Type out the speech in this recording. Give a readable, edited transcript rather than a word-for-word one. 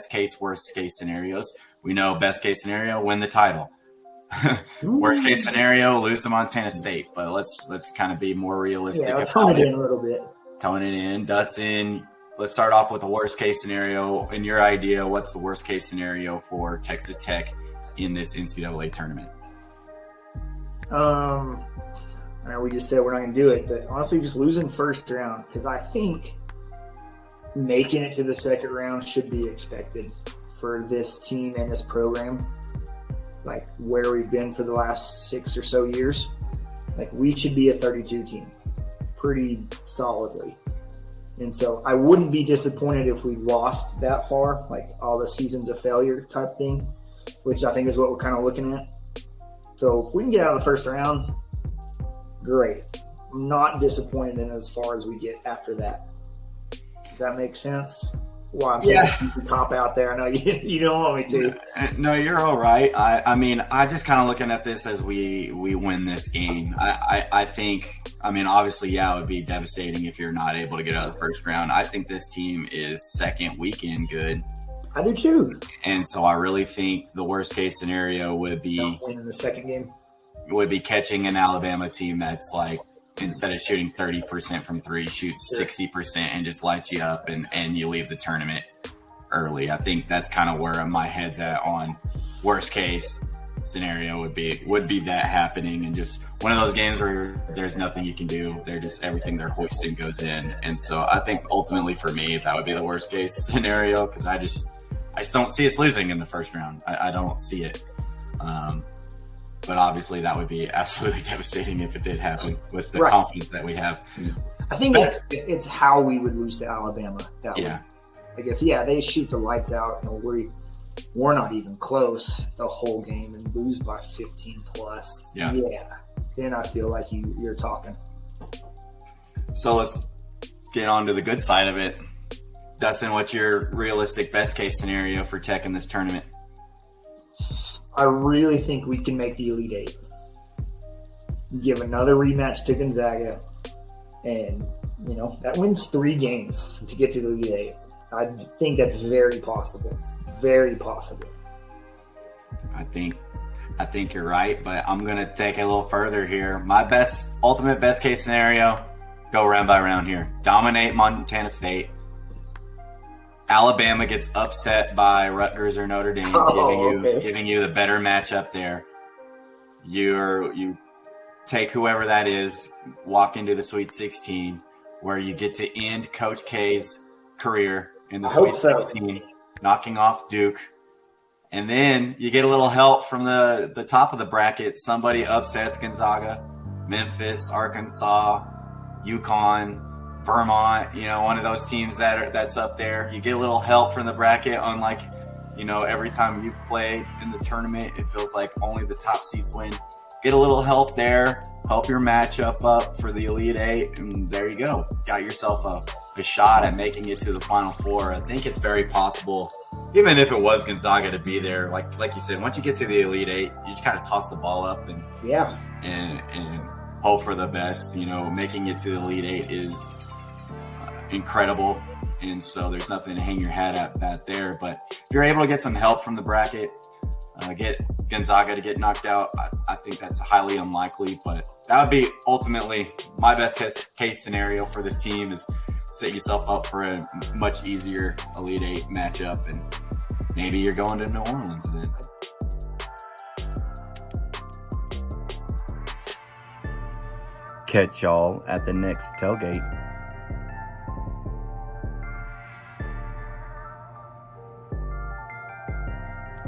best case, worst case scenarios. We know best case scenario, win the title. Worst case scenario, lose to Montana State. But let's kind of be more realistic. Yeah, let's tone it in a little bit. Tone it in. Dustin, let's start off with the worst case scenario. In your idea, what's the worst case scenario for Texas Tech in this NCAA tournament? I know we just said we're not going to do it, but honestly, just losing first round, because I think making it to the second round should be expected for this team and this program. Like where we've been for the last 6 or so years, like we should be a 32 team pretty solidly. And so I wouldn't be disappointed if we lost that far, like all the seasons of failure type thing, which I think is what we're kind of looking at. So if we can get out of the first round, great. I'm not disappointed in as far as we get after that. Does that make sense? Well, I'm taking the cop out there. I know you don't want me to. No, you're all right. I mean, I just kind of looking at this as we win this game. I think, I mean, obviously, yeah, it would be devastating if you're not able to get out of the first round. I think this team is second weekend good. I do too. And so I really think the worst case scenario would be in the second game. Would be catching an Alabama team that's like, instead of shooting 30% from three, shoots 60% and just lights you up and you leave the tournament early. I think that's kind of where my head's at on worst case scenario would be that happening, and just one of those games where there's nothing you can do. They're just everything they're hoisting goes in. And so I think ultimately for me, that would be the worst case scenario, because I just don't see us losing in the first round. I don't see it. But obviously, that would be absolutely devastating if it did happen with the confidence that we have. I think it's how we would lose to Alabama. That way. Like if they shoot the lights out and we're not even close the whole game and lose by 15 plus. Then I feel like you're talking. So let's get on to the good side of it. Dustin, what's your realistic best case scenario for Tech in this tournament? I really think we can make the Elite Eight. Give another rematch to Gonzaga, and that wins 3 games to get to the Elite Eight. I think that's very possible. Very possible. I think you're right, but I'm gonna take it a little further here. My ultimate best case scenario: go round by round here. Dominate Montana State. Alabama gets upset by Rutgers or Notre Dame, giving you the better matchup there. You take whoever that is, walk into the Sweet 16, where you get to end Coach K's career in the Sweet 16, knocking off Duke. And then you get a little help from the top of the bracket. Somebody upsets Gonzaga, Memphis, Arkansas, UConn, Vermont, one of those teams that's up there. You get a little help from the bracket, unlike, every time you've played in the tournament, it feels like only the top seeds win. Get a little help there, help your matchup up for the Elite Eight, and there you go. Got yourself a shot at making it to the Final Four. I think it's very possible, even if it was Gonzaga to be there. Like you said, once you get to the Elite Eight, you just kind of toss the ball up and hope for the best. Making it to the Elite Eight is incredible, and so there's nothing to hang your hat at there. But if you're able to get some help from the bracket, get Gonzaga to get knocked out, I think that's highly unlikely, but that would be ultimately my best case scenario for this team, is set yourself up for a much easier Elite Eight matchup, and maybe you're going to New Orleans then. Catch y'all at the next tailgate.